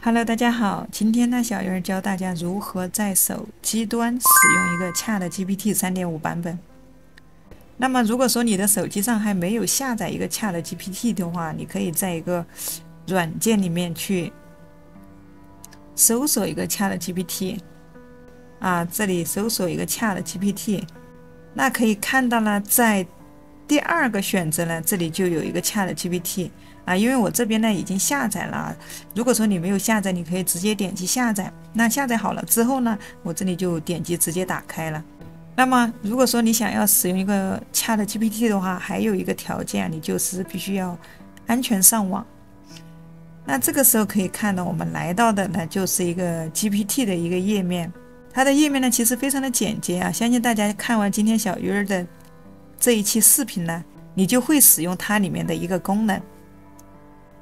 Hello，大家好，今天呢，小鱼儿教大家如何在手机端使用一个 ChatGPT 3.5版本。那么，如果说你的手机上还没有下载一个 ChatGPT 的话，你可以在一个软件里面去搜索一个 ChatGPT 这里搜索一个 ChatGPT，那可以看到呢，在第二个选择呢，这里就有一个 ChatGPT。因为我这边呢已经下载了，如果说你没有下载，你可以直接点击下载。那下载好了之后呢，我这里就点击直接打开了。那么如果说你想要使用一个 ChatGPT 的话，还有一个条件，你就是必须要安全上网。那这个时候可以看到，我们来到的呢就是一个 GPT 的一个页面，它的页面呢其实非常的简洁相信大家看完今天小鱼儿的这一期视频呢，你就会使用它里面的一个功能。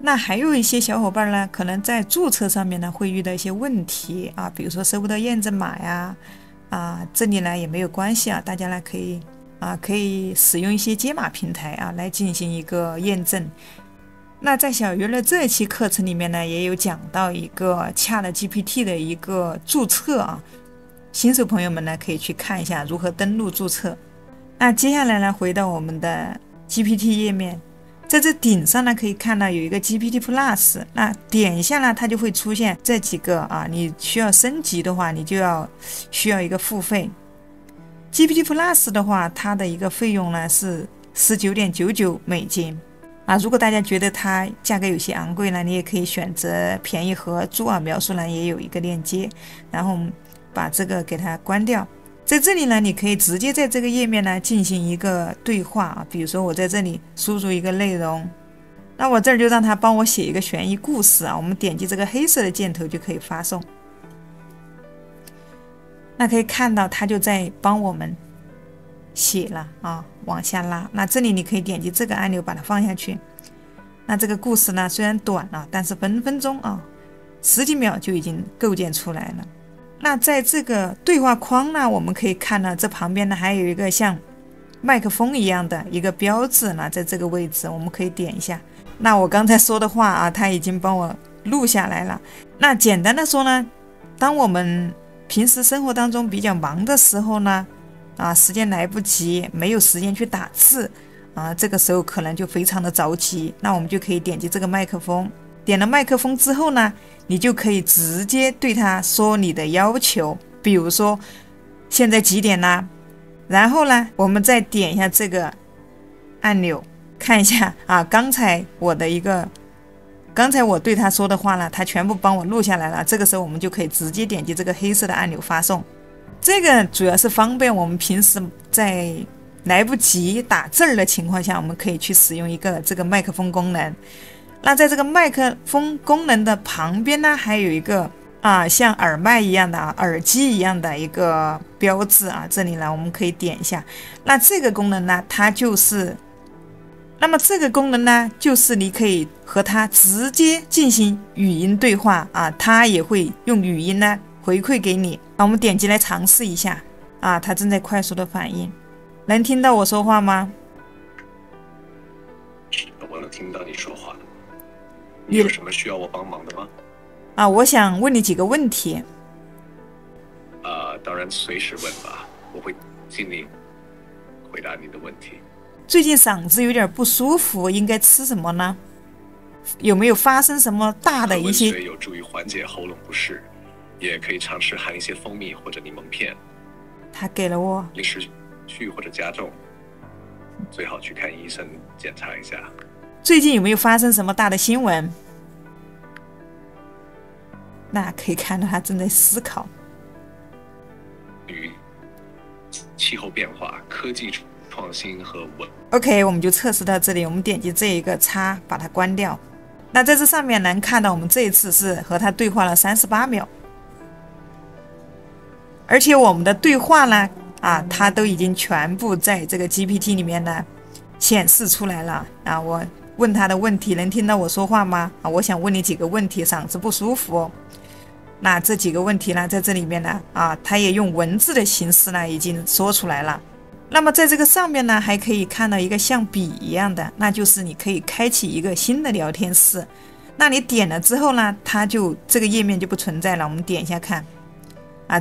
那还有一些小伙伴呢，可能在注册上面呢会遇到一些问题比如说收不到验证码呀，这里呢也没有关系大家呢可以使用一些解码平台来进行一个验证。那在小鱼的这期课程里面呢，也有讲到一个 ChatGPT 的一个注册新手朋友们呢可以去看一下如何登录注册。那接下来呢，回到我们的 GPT 页面。在这顶上呢，可以看到有一个 GPT Plus， 那点一下呢，它就会出现这几个你需要升级的话，你就需要一个付费。GPT Plus 的话，它的一个费用呢是$19.99如果大家觉得它价格有些昂贵呢，你也可以选择便宜合租描述栏也有一个链接，然后把这个给它关掉。在这里呢，你可以直接在这个页面呢进行一个对话比如说我在这里输入一个内容，那我这儿就让他帮我写一个悬疑故事我们点击这个黑色的箭头就可以发送。那可以看到他就在帮我们写了往下拉。那这里你可以点击这个按钮把它放下去。那这个故事呢虽然短但是分分钟10几秒就已经构建出来了。那在这个对话框呢，我们可以看到这旁边呢还有一个像麦克风一样的一个标志呢，在这个位置我们可以点一下。那我刚才说的话它已经帮我录下来了。那简单的说呢，当我们平时生活当中比较忙的时候呢时间来不及，没有时间去打字这个时候可能就非常的着急，那我们就可以点击这个麦克风。点了麦克风之后呢，你就可以直接对他说你的要求，比如说现在几点啦，然后呢我们再点一下这个按钮，看一下刚才我对他说的话呢，他全部帮我录下来了。这个时候我们就可以直接点击这个黑色的按钮发送。这个主要是方便我们平时在来不及打字儿的情况下，我们可以去使用一个这个麦克风功能。那在这个麦克风功能的旁边呢，还有一个像耳麦一样的耳机一样的一个标志这里呢我们可以点一下。那这个功能呢，这个功能呢，就是你可以和它直接进行语音对话它也会用语音呢回馈给你。我们点击来尝试一下它正在快速的反应。能听到我说话吗？我能听到你说话。你有什么需要我帮忙的吗？我想问你几个问题。当然随时问吧，我会尽力回答你的问题。最近嗓子有点不舒服，应该吃什么呢？有没有发生什么大的一些？喝温水有助于缓解喉咙不适，也可以尝试含一些蜂蜜或者柠檬片。他给了我临时去或者加重，最好去看医生检查一下。最近有没有发生什么大的新闻？那可以看到他正在思考。与气候变化、科技创新和OK， 我们就测试到这里。我们点击这一个叉，把它关掉。那在这上面能看到，我们这一次是和他对话了38秒，而且我们的对话呢，它都已经全部在这个 GPT 里面呢显示出来了我问他的问题，能听到我说话吗？我想问你几个问题，嗓子不舒服那这几个问题呢，在这里面呢他也用文字的形式呢已经说出来了。那么在这个上面呢，还可以看到一个像笔一样的，那就是你可以开启一个新的聊天室。那你点了之后呢，它就这个页面就不存在了。我们点一下看，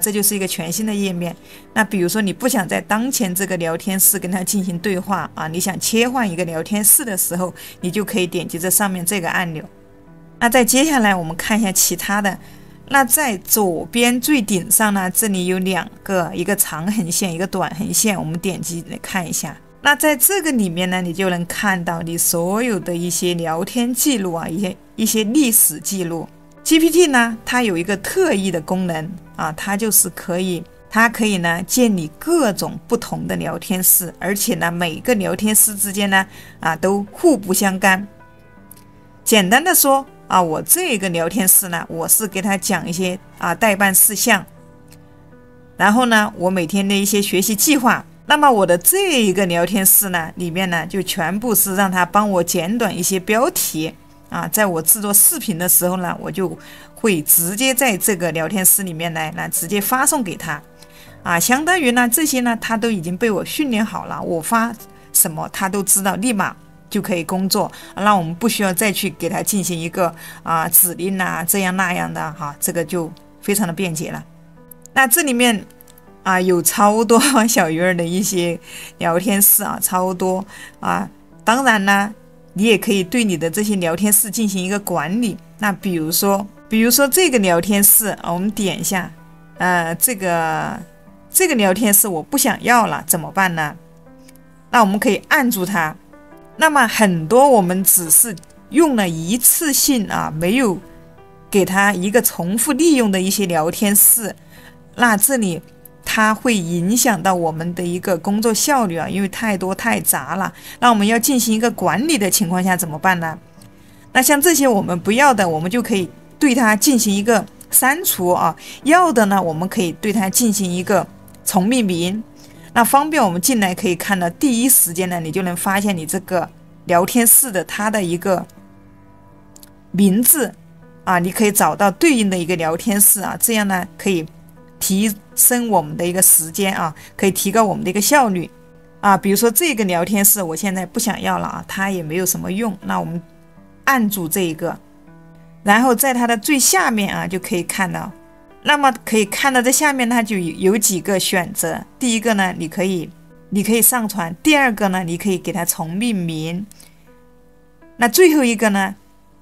这就是一个全新的页面。那比如说你不想在当前这个聊天室跟它进行对话你想切换一个聊天室的时候，你就可以点击这上面这个按钮。那再接下来我们看一下其他的。那在左边最顶上呢，这里有2个，一个长横线，一个短横线，我们点击来看一下。那在这个里面呢，你就能看到你所有的一些聊天记录一些历史记录。GPT 呢，它有一个特异的功能它就是它可以呢建立各种不同的聊天室，而且呢每个聊天室之间呢都互不相干。简单的说我这个聊天室呢，我是给他讲一些待办事项，然后呢我每天的一些学习计划。那么我的这一个聊天室呢，里面呢就全部是让他帮我简短一些标题在我制作视频的时候呢，我就会直接在这个聊天室里面来直接发送给他相当于呢这些呢他都已经被我训练好了，我发什么他都知道，立马就可以工作，那我们不需要再去给他进行一个指令这样那样的这个就非常的便捷了。那这里面有超多小鱼儿的一些聊天室超多当然呢你也可以对你的这些聊天室进行一个管理。那比如说这个聊天室我们点一下这个聊天室我不想要了怎么办呢？那我们可以按住它。那么很多我们只是用了一次性没有给它一个重复利用的一些聊天室，那这里它会影响到我们的一个工作效率因为太多太杂了。那我们要进行一个管理的情况下怎么办呢？那像这些我们不要的，我们就可以对它进行一个删除要的呢，我们可以对它进行一个重命名。那方便我们进来可以看到，第一时间呢，你就能发现你这个聊天室的它的一个名字你可以找到对应的一个聊天室这样呢可以提升我们的一个时间可以提高我们的一个效率比如说这个聊天室我现在不想要了它也没有什么用，那我们按住这一个，然后在它的最下面就可以看到。那么可以看到在下面它就有几个选择，第一个呢你可以上传，第二个呢你可以给它重命名，那最后一个呢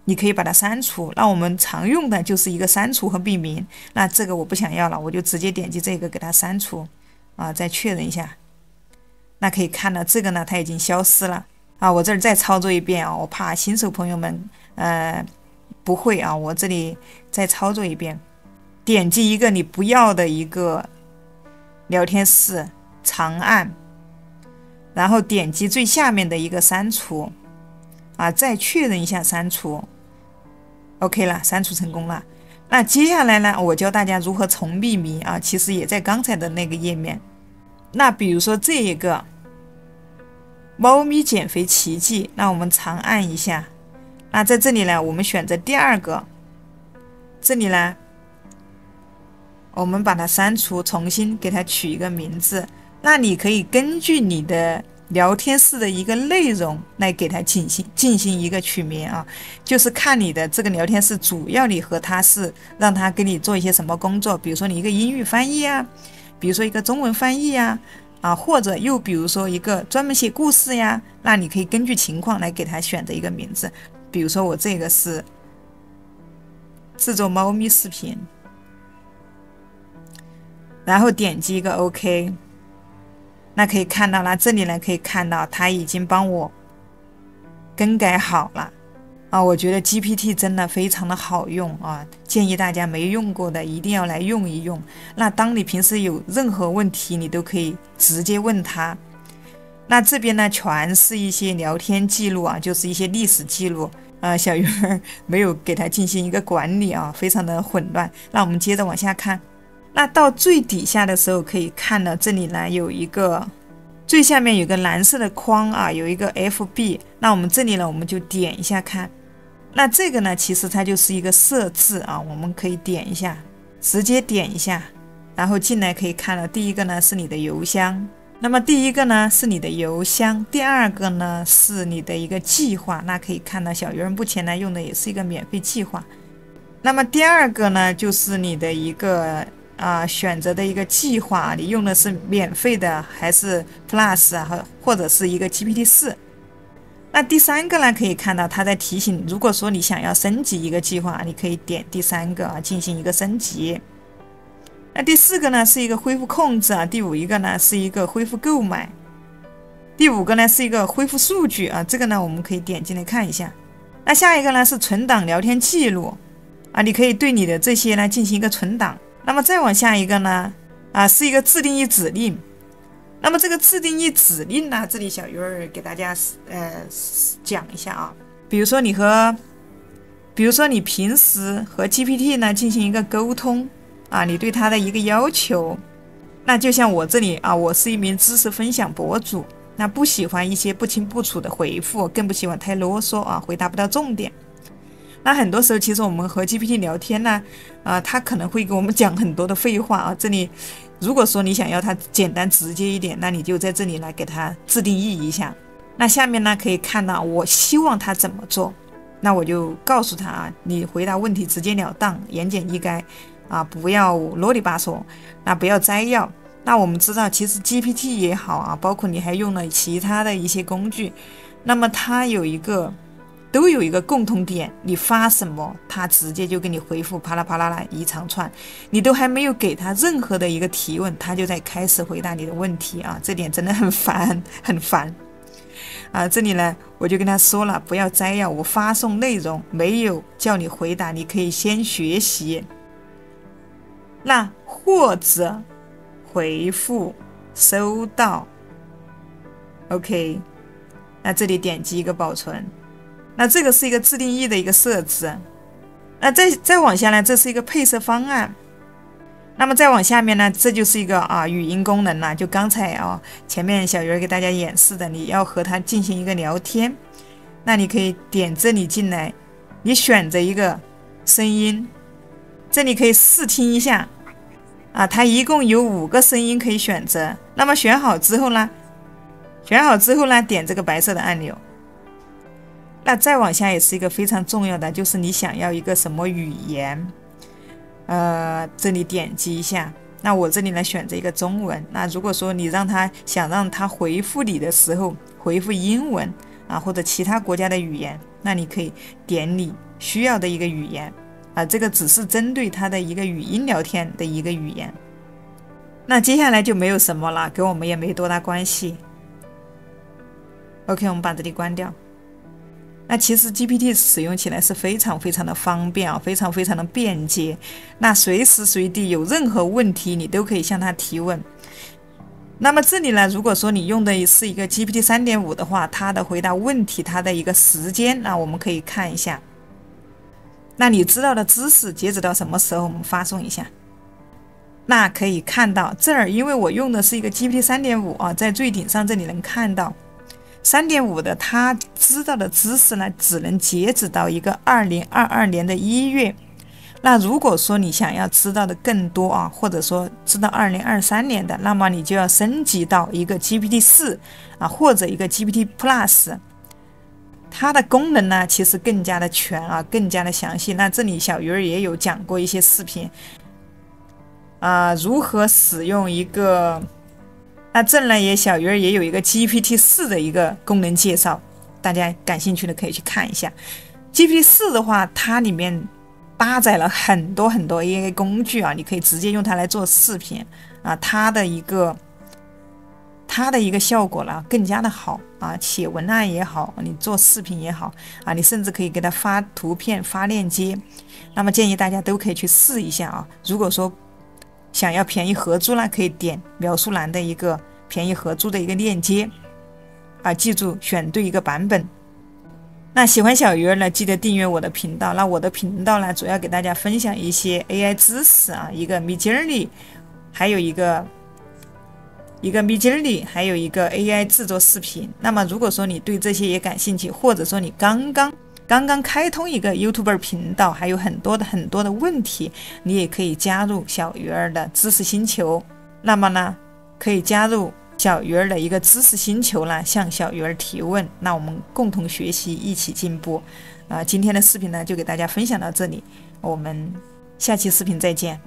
你可以把它删除。那我们常用的就是一个删除和命名，那这个我不想要了，我就直接点击这个给它删除再确认一下。那可以看到这个呢它已经消失了我这儿再操作一遍我怕新手朋友们不会我这里再操作一遍。点击一个你不要的一个聊天室，长按，然后点击最下面的一个删除再确认一下删除 OK 了，删除成功了。那接下来呢我教大家如何重命名其实也在刚才的那个页面。那比如说这一个猫咪减肥奇迹，那我们长按一下，那在这里呢我们选择第二个，这里呢我们把它删除，重新给它取一个名字。那你可以根据你的聊天室的一个内容来给它进行一个取名就是看你的这个聊天室主要你和它是让它给你做一些什么工作，比如说你一个英语翻译比如说一个中文翻译或者又比如说一个专门写故事那你可以根据情况来给它选择一个名字。比如说我这个是制作猫咪视频，然后点击一个 OK， 那可以看到了，这里呢可以看到它已经帮我更改好了我觉得 GPT 真的非常的好用建议大家没用过的一定要来用一用。那当你平时有任何问题你都可以直接问它。那这边呢全是一些聊天记录就是一些历史记录小鱼儿没有给它进行一个管理非常的混乱。那我们接着往下看，那到最底下的时候可以看到这里呢有一个最下面有个蓝色的框有一个 FB， 那我们这里呢我们就点一下看。那这个呢其实它就是一个设置我们可以点一下，直接点一下，然后进来可以看到第一个呢是你的邮箱，那么第一个呢是你的邮箱，第二个呢是你的一个计划。那可以看到小鱼儿目前呢用的也是一个免费计划。那么第二个呢就是你的一个选择的一个计划，你用的是免费的还是 Plus 啊，或者是一个 GPT-4。那第三个呢，可以看到它在提醒，如果说你想要升级一个计划，你可以点第三个进行一个升级。那第四个呢是一个恢复控制第五一个呢是一个恢复购买，第五个呢是一个恢复数据这个呢我们可以点进来看一下。那下一个呢是存档聊天记录你可以对你的这些呢进行一个存档。那么再往下一个呢是一个自定义指令。那么这个自定义指令呢，这里小鱼儿给大家讲一下比如说你平时和 GPT 呢进行一个沟通你对它的一个要求，那就像我这里我是一名知识分享博主，那不喜欢一些不清不楚的回复，更不喜欢太啰嗦回答不到重点。那很多时候其实我们和 GPT 聊天呢它可能会给我们讲很多的废话这里如果说你想要它简单直接一点，那你就在这里来给它自定义一下。那下面呢可以看到我希望它怎么做，那我就告诉他你回答问题直截了当，言简意赅不要啰里吧嗦，那不要摘要。那我们知道其实 GPT 也好包括你还用了其他的一些工具，那么它都有一个共同点，你发什么它直接就给你回复，啪啦啪啦啦一长串，你都还没有给它任何的一个提问，它就在开始回答你的问题这点真的很烦很烦这里呢我就跟他说了，不要摘要，我发送内容没有叫你回答，你可以先学习，那或者回复收到 OK。 那这里点击一个保存，那这个是一个自定义的一个设置。那再往下呢，这是一个配色方案。那么再往下面呢，这就是一个语音功能了，就刚才前面小鱼儿给大家演示的，你要和它进行一个聊天，那你可以点这里进来，你选择一个声音，这里可以试听一下它一共有5个声音可以选择。那么选好之后呢，点这个白色的按钮。那再往下也是一个非常重要的，就是你想要一个什么语言，这里点击一下。那我这里呢选择一个中文。那如果说你想让他回复你的时候回复英文或者其他国家的语言，那你可以点你需要的一个语言这个只是针对他的一个语音聊天的一个语言。那接下来就没有什么了，跟我们也没多大关系。OK， 我们把这里关掉。那其实 GPT 使用起来是非常非常的方便非常非常的便捷。那随时随地有任何问题你都可以向它提问。那么这里呢，如果说你用的是一个 GPT 3.5 的话，它的回答问题它的一个时间我们可以看一下。那你知道的知识截止到什么时候，我们发送一下。那可以看到这儿，因为我用的是一个 GPT 3.5在最顶上这里能看到3.5 的它知道的知识呢，只能截止到一个2022年的1月。那如果说你想要知道的更多或者说知道2023年的，那么你就要升级到一个 GPT-4 或者一个 GPT Plus。它的功能呢其实更加的全更加的详细。那这里小鱼儿也有讲过一些视频如何使用一个。那这呢小鱼儿也有一个 GPT-4 的一个功能介绍，大家感兴趣的可以去看一下。GPT-4 的话，它里面搭载了很多很多 AI 工具你可以直接用它来做视频它的一个效果了更加的好写文案也好，你做视频也好你甚至可以给它发图片发链接。那么建议大家都可以去试一下如果说想要便宜合租呢，可以点描述栏的一个便宜合租的一个链接记住选对一个版本。那喜欢小鱼儿呢，记得订阅我的频道。那我的频道呢，主要给大家分享一些 AI 知识一个 Midjourney， 还有一个 Midjourney， 还有一个 AI 制作视频。那么如果说你对这些也感兴趣，或者说你刚刚开通一个 YouTuber 频道，还有很多的问题，你也可以加入小鱼儿的知识星球。那么呢，可以加入小鱼儿的一个知识星球啦，向小鱼儿提问，那我们共同学习，一起进步。今天的视频呢就给大家分享到这里，我们下期视频再见。